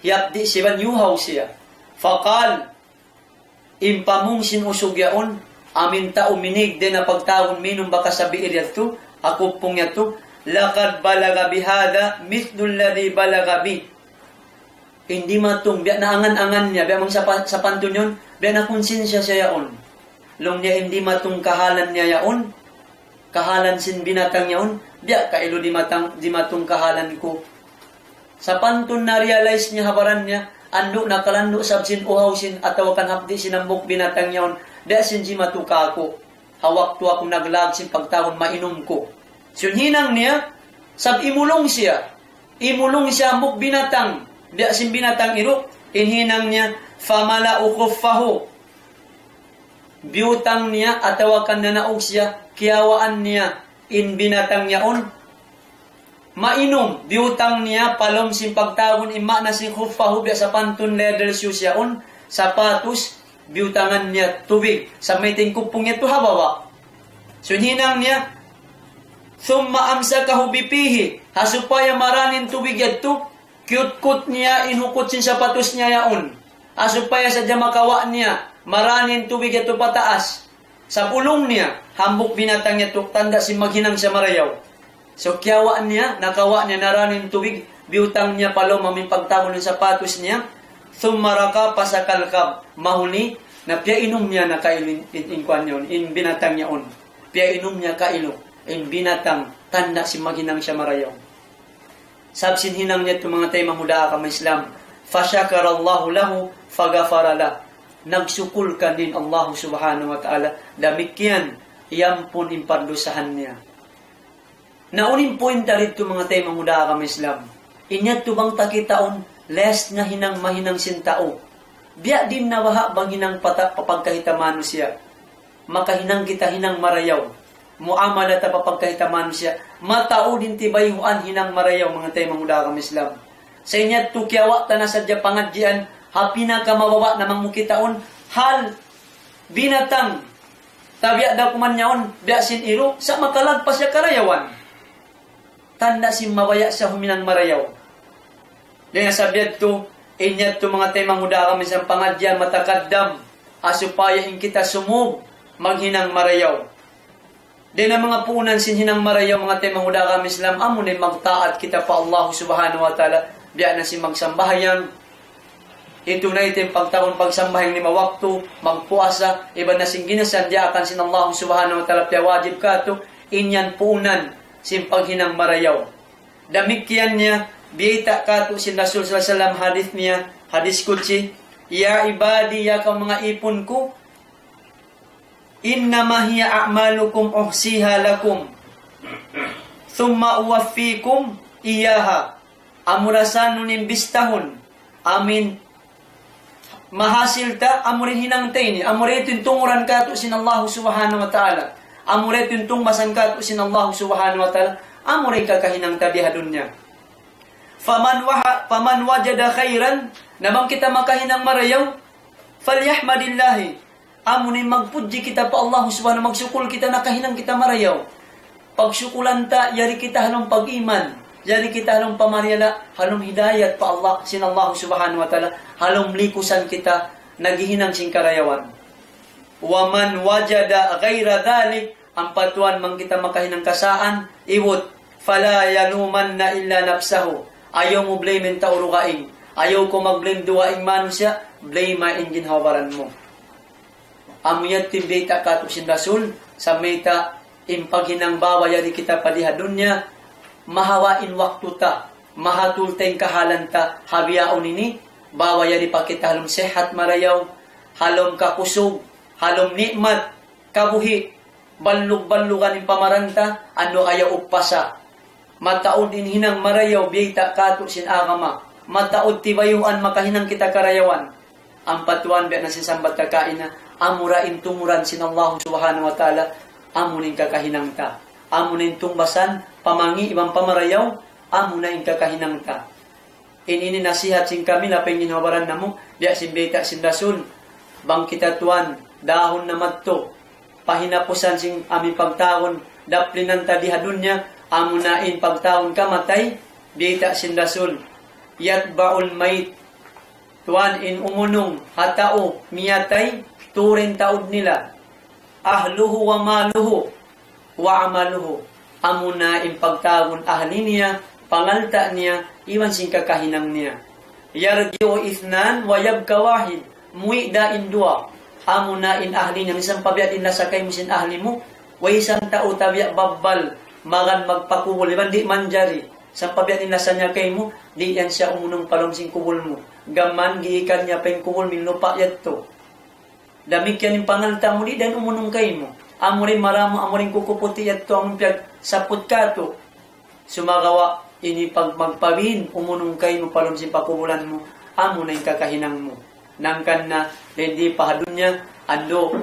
Yapdi siya nyuhaw siya. Fakal, impamong sinusog yaon, amin ta uminig din na pagtawon minum baka sa biir yato, ako pong yato, lakad balaga bihada, mithnul ladhi balaga bi. Hindi matong, biya na angan-angan niya, biya mang sa pantun yun, biya na konsensya siya yaon. Long niya hindi matong kahalan niya yaon, kahalan sin binatang yaon, biya kailo di matong kahalan ko. Sa pantun na realize niya, habaran niya, ando nakalando sabsin uhaw sin atawakan hapdi sinambok binatang yaon, biya sin di matuka ako. Hawak to akong naglag sin pagtawon mainom ko. So hinang niya, sab imulong siya ambok binatang, biya sin binatang irok, inhinang niya, famala ukuffahu, biutang niya, atawakan na naog siya, kiyawaan niya, in binatang yaon, mainom, biutang niya, palom sin pagtawon, ima na sin khuffahu, biya sa pantun leather shoes yaon, sapatos, biutangan niya, tubig, sa may tingkupong niya to habawa. So hinang niya, thumma amsakahu bipihi, hasupaya maranin tubig yato, cute-cut niya, inukot sin sapatos niya yaon, hasupaya sa makawa niya, maranin tubig yato pataas, sa pulong niya, hambok binatang niya to, tanda si maghinang siya marayaw. So kiyawaan niya, nakawa niya, naranin tubig, biutang niya palom, maming pagtawon ng sapatos niya, thumma raka pasakalkab, mahuli, na piya inom niya na kailo in yun, in binatang niya on, piya inom niya kailo, in binatang, tanda si maghinang siya marayaw. Sabsin hinang niya itong mga tayo mamudaa ka may Islam, fasyakarallahu lahu, fagafarala, nagsukul ka din Allah subhanahu wa ta'ala, damikyan, iyampun impardusahan niya. Naunin point rito mga tayo mamudaa ka may Islam, inyat tubang takitaon, lest nga hinang mahinang sintao, biya din nawaha bang hinang papagkahitamano siya, makahinang kita hinang marayaw, muamala ta papagkahitamano siya, matao din tibayuan hinang marayaw mga tayo mamudaa ka may Islam. Sa inyat tukyawa ta na sadya pangadjian, hapina ka mababa na mamukitaon, hal binatang, tabiya da kumanyaon, biya sin iro, sa makalagpas siya karayawan. Tanda si mabaya sa huminang marayaw. Dahil sabiad to, inyat to mga tayo mamuda kami sa pangadyan matakadam, asupaya in kita sumub, maghinang marayaw. Dahil ang mga puunan sinhinang marayaw, mga tayo mamuda kami Islam, amunin magtaat kita pa Allah subhanahu wa ta'ala, biya na si magsambahayan, ito na itim pagtaon pagsambahang 5 waktu, magpuasa, iba na sing ginasandya akan sin Allah subhanahu wa ta'ala, piya wajib ka to, inyan puunan, sin paghinang marayaw. Damikyan niya, biyita ka to sin Rasul sallallahu alaihi wasallam, hadith niya, hadith kutsi, ya ibadi, ya ka mga ipon ko, innama hiya a'malukum uhsiha lakum, thumma uwaffikum iyaha, amurasan nimbistahon, amin, mahasil ta, amurin hinang taini, amurin tuntunguran ka to sin Allah subhanahu wa ta'ala, amurin tuntung masan ka to sin Allah subhanahu wa ta'ala, amurin kakahinang tabihadun niya. Faman wajada khairan, namang kita makahinang marayaw, falyahmadillahi, amunin magpudji kita pa Allah subhanahu, magsukul kita nakahinang kita marayaw. Pagsukulan ta, yari kita halong pag-iman, yari kita halong pamaryala, halong hidayat pa Allah, sin Allah subhanahu wa ta'ala, halong likusan kita, naghihinang sing karayawan. Waman wajada ghaira dhalik, ang patuan mang kita makahinang kasaan, iwot, fala yanuman na illa nafsahu, ayaw mo blame ta urukaing, ayaw ko mag-blame duwaing mano siya, blame ma in ginhawaran mo. Amuyat timbita ka to sin Rasul, sa meta impaghinang bawa yari kita padihadun niya, mahawain waktu ta, mahatul tayong kahalan ta, habiyaon ini, bawa yari pa kita halong sehat marayaw, halong kakusog, halong nikmat, kabuhi, balug-balugan yung pamaranta, ano ayaw upasa, mataod din hinang marayaw, biyita kato sin agama, mataod tibayuan makahinang kita karayawan, ang patuan biya na sisambat kakain na, amurain tumuran sin Allah subhanahu wa ta'ala, amunin kakahinang ta, amunin tumbasan, pamangi ibang pamarayaw, amunin kakahinang ta. Inini nasihat sin kami, lapay ginawaran na mo, biya sin beta sin Rasul, bang kita tuan, dahon na matto, pahinapusan sing aming pagtawon, daplinan tadihadun niya, amunain pagtawon kamatay, bita sin Rasul, yatba'ul mayt Tuan in umunong hatao miyatay turin taod nila. Ahluhu wa maluhu wa amaluhu. Amuna in pagtawon ahli niya, pangalta niya, iwan sing kakahinang niya. Yarji'u ithnan wa yabka wahid. Muwi da in dua. Amuna in ahli niya. Misang pabiat in lasakay mo sin ahli mo. Wa isang tao tabiak babbal. Magan magpakubol. Iban di manjari. Sa pabiat in lasanya kay mo, di yan siya umunong palong sing kubol mo. Gaman giikan niya pa yung kubol min lupa yato. Damik yan yung pangalta mo di dan umunong kay mo. Amo rin maramo, amo rin kukuputi yato ang piyag saput kato. Sumagawa ini pag magpawin, umunong kay mo palong sing pakubulan mo. Amo na yung kakahinang mo. Nangkan na, hindi pahadun niya, ando,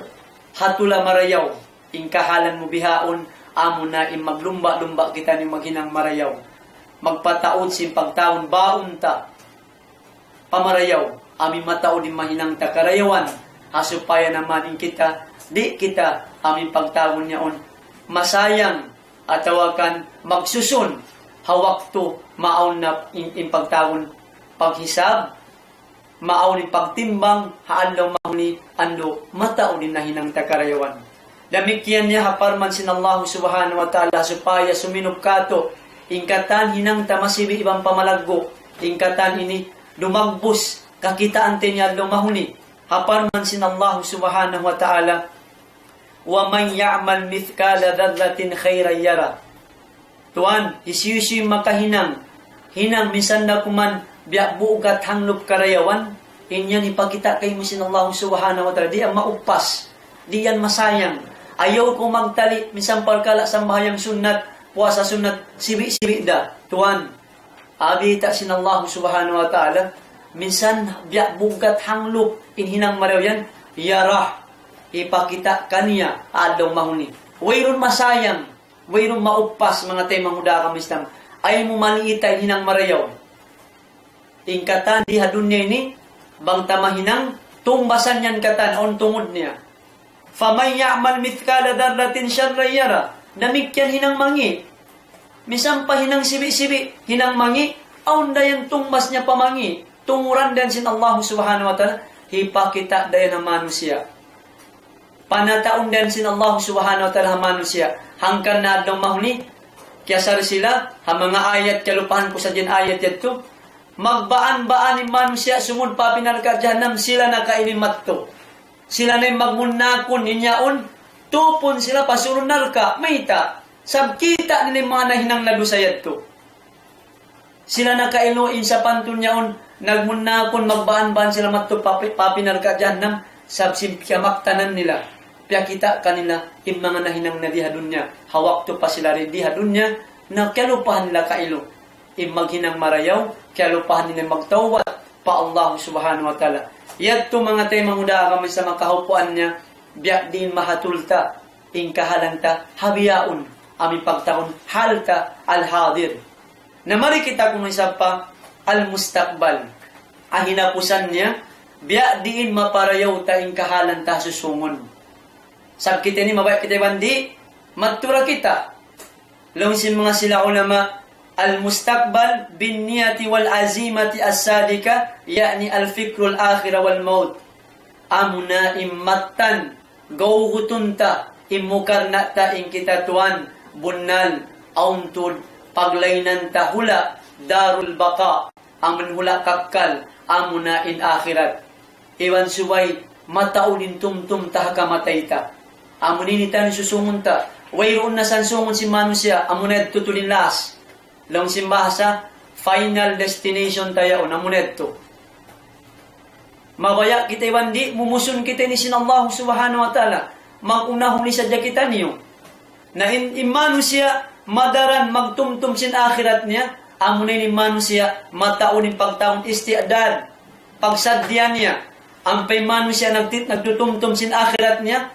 hatula marayaw, ingkahalan mo bihaon, amo na maglumba-lumba kita ni maghinang marayaw. Magpataod si pagtaon baon ta. Pamarayaw, amin mataod din mahinang takarayawan. Asupaya naman in kita, di kita amin pagtaon niyaon. Masayang atawakan magsusun. Hawak to maaon na in pagtaon paghisab. Maaon in pagtimbang haandaw mahuni ando mataod din na hinang takarayawan. Damikyan niya haparman sin Allah subhanahu wa ta'ala supaya suminop kato. Ingkatan hinang tamasibi ibang pamalaggo. Ingkatan ini dumagbus kakitaan niya lumahuni. Haparman sin Allah subhanahu wa ta'ala. Wa man ya'mal mithqala dharratin khairan yara. Tuan, isiyusi makahinang. Hinang minsan na kuman biyak buugat hanglop karayawan. Inyan ipakita kay mo sin Allah subhanahu wa ta'ala. Di ang maupas. Di yan masayang. Ayaw ko magtali. Minsan palkala sa bahayang sunnat. Puasa sunat, sibi-sibi da. Tuan, abita sin Allah subhanahu wa ta'ala, minsan, biyak bugat hanglop, inhinang maraw yan, yarah, ipakita kaniya, adaw mahuni. Wayron masayang, wayron maupas, mga tayo mamuda kami Islam, ay mo maliitay hinang marayaw. Ingkatan, di hadun niya ini, bang tamahinang, tumbasan yan katan, on tungod niya. Famay ya'mal mithqala dharratin syarran yara. Damikyan hinang mangi. Misang pa hinang sibi-sibi, hinang mangi, aun dayan tumbas niya pamangi. Tunguran dan sin Allah subhanahu wa ta'ala, hipakita dayan ang manusia. Panataon dan sin Allah subhanahu wa ta'ala ang manusia. Hangkan na adong mahuni, kiyasar sila, ang mga ayat, kalupahan ko sa dyan ayat yato, magbaan-baan ni manusia, sumud pa pinarka jahanam, sila nakainin matto. Sila na magmunakon ninyaon, tupon sila pasurun narka, mayta. Sabkita nila mga nahinang nadusayat to. Sila nakailuin sa pantun niyaon, nagmunakon, magbaan-baan sila matto, papinarka jahanam, sabsim kiamaktanan nila. Piyakita kanila, yung mga nahinang na dihadun niya. Hawak to pa sila rin dihadun niya, na kialupahan nila kailo. Yung maghinang marayaw, kialupahan nila magtawat, pa Allah subhanahu wa ta'ala. Yato mga tayo manguda kami sa makahupuan niya, biyak din mahatulta, ingkahalanta, habiyaun, aming pagtaon, halta, al-hadir. Namari kita kung isa pa, al-mustakbal. Ang hinapusan niya, biyak din maparayaw ta ingkahalanta susungon. Sab kita ni mabay kita bandi, matura kita. Lungsin mga sila ulama, al-mustakbal bin niyati wal azimati as-sadika, yakni al-fikrul akhira wal maut. Amuna immatan, gawgutunta, imukarnata in kita tuan, bunnal, auntud, paglainan tahula, darul baka, amun hula kakkal, amuna in akhirat. Iwan suway, mataunin tumtum tahakamatay ta. Amunin itan susumunta, wayroon na sansungon si manusia, amuned tutulin las. Long simbahasa, final destination tayo, amuned to. Mabaya kita ibandi, mumusun kita ni sin Allah subhanahu wa ta'ala. Mag-unahong lisadya kita niyo. Na imanu siya, madaran magtumtum sin akhirat niya, amunin imanu siya, mataunin pagtaon istiadad, pagsadyan niya, ang paimanu siya nagtutumtum sin akhirat niya,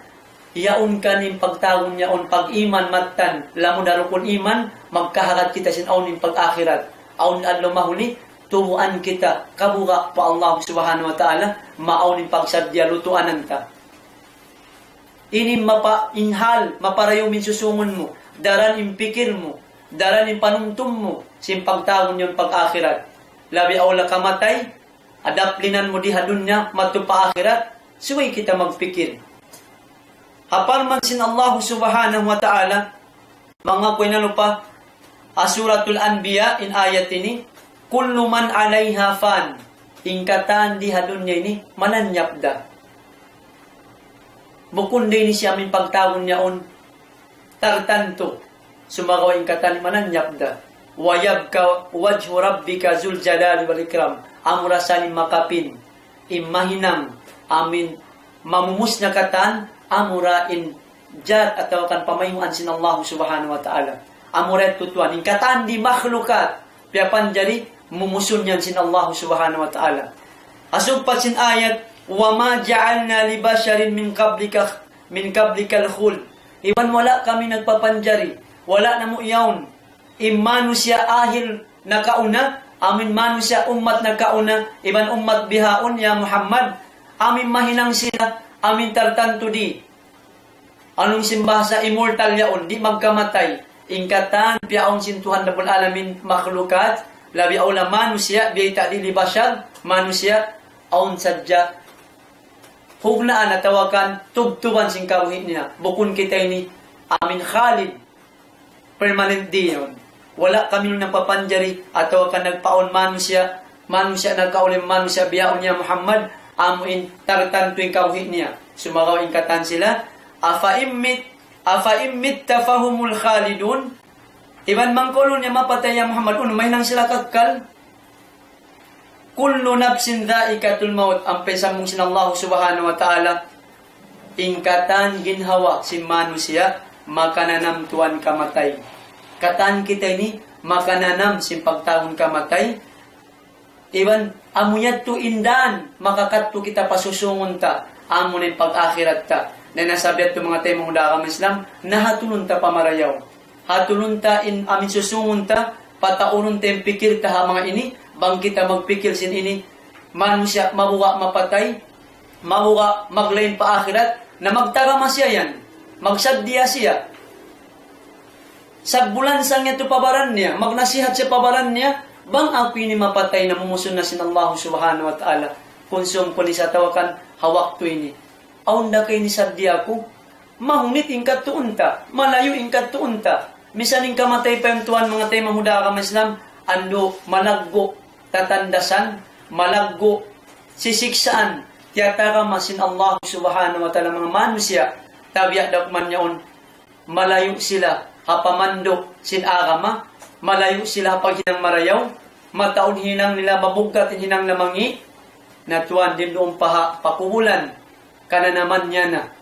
yaon kanin pagtaon niya on pag-iman matan, lamun darukon iman, magkaharat kita sin aunin pag-akhirat, aun adlo mahuli, tubuan kita, kabuga pa Allah subhanahu wa ta'ala, maaunin pagsadya, lutuanan ta. Ini inhal, maparayumin susungon mo, daran impikir mo, daran impanumtum mo, simpagtaon yung pag-akhirat. Labi awla kamatay, adaplinan mo diha dunya madto pa akhirat, suway kita magpikir. Hapal man sin Allah subhanahu wa ta'ala, mga kuinano pa, Suratul Anbiya in ayat ini, kullu man alaiha fan, ingkatan diha dunya ini, mananyapda. Bukun din siya min pagtawon niyaon, tartanto, sumagaw ingkatan mananyapda. Wayabka wajhu rabbika zul jalali wal ikram, amurasanin makapin, imahinang, amin, mamumus na katan, amurain jad atau kan pamahimuan sin Allah subhanahu wa ta'ala. Amuret tutuan, ingkatan di makhlukat, piapan jari, mumusun yan sin Allah subhanahu wa ta'ala. Asumpat sin ayat, وَمَا جَعَلْنَا لِبَشَرٍ مِنْ قَبْلِكَ الْخُلْدِ. Iban wala kami nagpapanjari, wala na mo iyawn. Manusia ahil na kauna, amin manusia ummat na kauna, iban ummat bihaon ya Muhammad, amin mahinang sila, amin tartanto di. Anong simbahasa immortal yaon, di magkamatay. Ingkatan, piyaon sintuhan na pun alamin makhlukat, labi aula manusia, biyay ta'di li bashar, manusia, aun sadya, hugnaan na tawakan, tubtuban sing kabuhit niya. Bukun kita ini, amin khalid, permanent di yun. Wala kami nung napapanjari, at tawakan nagpaon manusia nagkaulim manusia, biyaon niya Muhammad, amuin tartan tuwing kabuhit niya. Sumagaw ingkatan sila, afa immit tafahumul khalidun, iban mangkulon niya mapatay niya Muhammad, may nang sila kakal, kullu nafsin dhaikatul maut, ang pensamong sin Allah subhanahu wa ta'ala, ingkatan ginhawa si manusia, makananam tuan kamatay. Katan kita ini, makananam sin pagtahon kamatay, iban amuyat tu indan, makakatto kita pasusungon ta, amunin pag-akhirat ta, na nasabiat tu mga tayo mga dakam Islam, nahatulun ta pamarayaw, hatulun ta in amin susungon ta, pataunon ta yung pikir ta ha mga ini, bang kita magpikir sin ini, manusia mabuka mapatay, mabuka maglain pa akhirat, na magtarama siya yan, magsaddiya siya. Sa bulan sang ito pabaran niya, magnasihat siya pabaran niya, bang ako ini mapatay na mumusun na sin Allah subhanahu wa ta'ala, konsum ko ni sa tawakan, hawak to ini. Aunda kay ni saddiya ko, mahunit ingkat tuunta, malayo ingkat tuunta, misaning kamatay pa yung tuwan mga tayo mahuda ka Islam, ando malaggo, tatandasan, malaggo, sisiksaan, tiyatara masin Allah subhanahu wa ta'ala mga manusia, tabiak dakman yaon, malayo sila, hapamando sin agama, malayo sila pag hinang marayaw, mataon hinang nila mabugat, hinang namangi, natuan din doon pakubulan, kana naman niya na,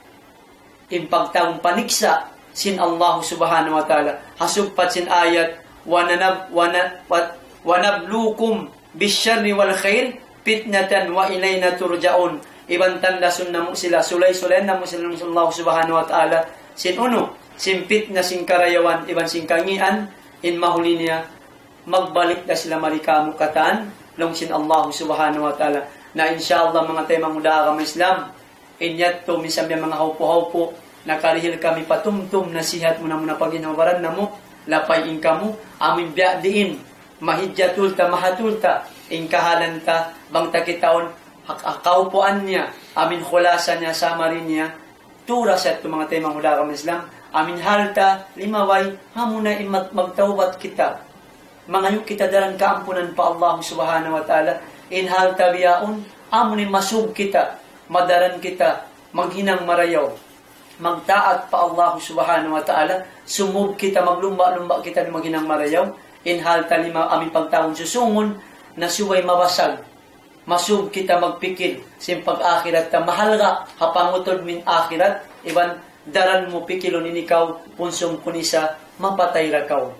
impagtaong paniksa, sin Allah subhanahu wa ta'ala, hasugpat sin ayat, wanablukum bisyarri wal khair fitnatan wa ilayna turja'un. Iban tandasun na mo sila, sulay-sulay na mo sila ng Allah subhanahu wa ta'ala, sin uno, sin fitna, sin karayawan, iban sin kangian, in mahuli niya, magbalik na sila marikamu kataan, long sin Allah subhanahu wa ta'ala, na inshallah mga tayo mga agama Islam, inyat to misam yung mga haupo-haupo, nakarihil kami patumtum, nasihat mo na muna pag inawaran na mo, lapay inka mo, amin biya diin, mahidjatulta, mahatulta, ingkahalan ta, bang takitaon, kaupuan niya, amin khulasan niya, samarin niya, tura sa ito mga tayo mga agama Islam, amin halta, limaway, hamuna magtawbat kita, mga yung kita daran kaampunan pa Allah subhanahu wa ta'ala, in halta biyaon, amunin masub kita, madaran kita, maghinang marayaw, magtaat pa Allah subhanahu wa ta'ala, sumub kita, maglumba-lumba kita, maghinang marayaw, inhal talima aming pagtaon susungon, na suway mabasag, masub kita magpikir, sim pag-akhirat ta, mahal ka, hapangutod min akhirat, iban, daran mo pikilon inikaw, punsong kunisa, mapatay rakaw.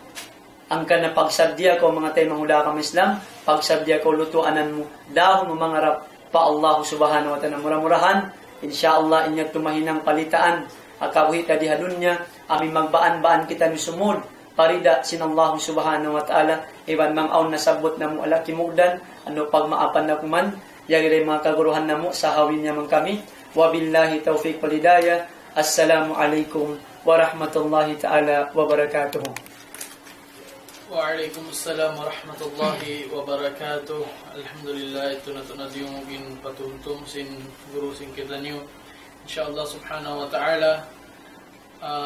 Ang ka na pagsadya ko, mga tayo manghula kang Islam, pagsadya ko, lutuanan mo, dahon mo mangarap, pa Allah subhanahu wa ta'ala murah-murahan, insyaallah inyat tumahinang palitaan, akabuhit di hadun niya, aming magbaan-baan kita ni sumud, parida sin Allah subhanahu wa ta'ala, iban mang aun nasabot na mo ala kimugdan, ano pag maapan na kuman, yagiray mga kaguruhan na mo, sa hawin niya man kami, wabillahi taufiq wal hidayah, assalamu alaikum warahmatullahi ta'ala wabarakatuh. Waalaikumsalam warahmatullahi wabarakatuh. Alhamdulillah, ito na ito na yung mugin patumtum sin guru sin kita niyo. Insyaallah subhanahu wa ta'ala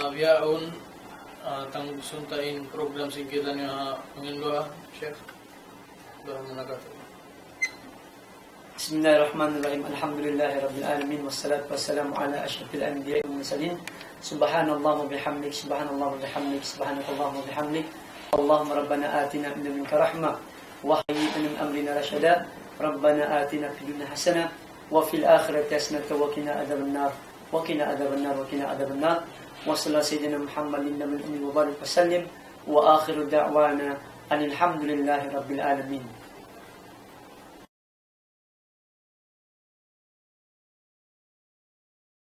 biyaon tang suntain program sin kita niyo pangin doa Sheikh. Doa muna ka. Bismillahirrahmanirrahim. Alhamdulillahi rabbil alamin wassalatu wassalamu ala asyrafil anbiya'i wal mursalin. Subhanallah wa bihamdik, subhanallah wa bihamdik, subhanakallah wa bihamdik. اللهم ربنا آتنا من لدنك رحمة وهيئ من أمرنا رشدا ربنا آتنا في الدنيا حسنة وفي الآخرة حسنة وقنا عذاب النار وقنا عذاب النار وقنا عذاب النار وصلى سيدنا محمد النبي وبارك وسلم وآخر دعوانا أن الحمد لله رب العالمين.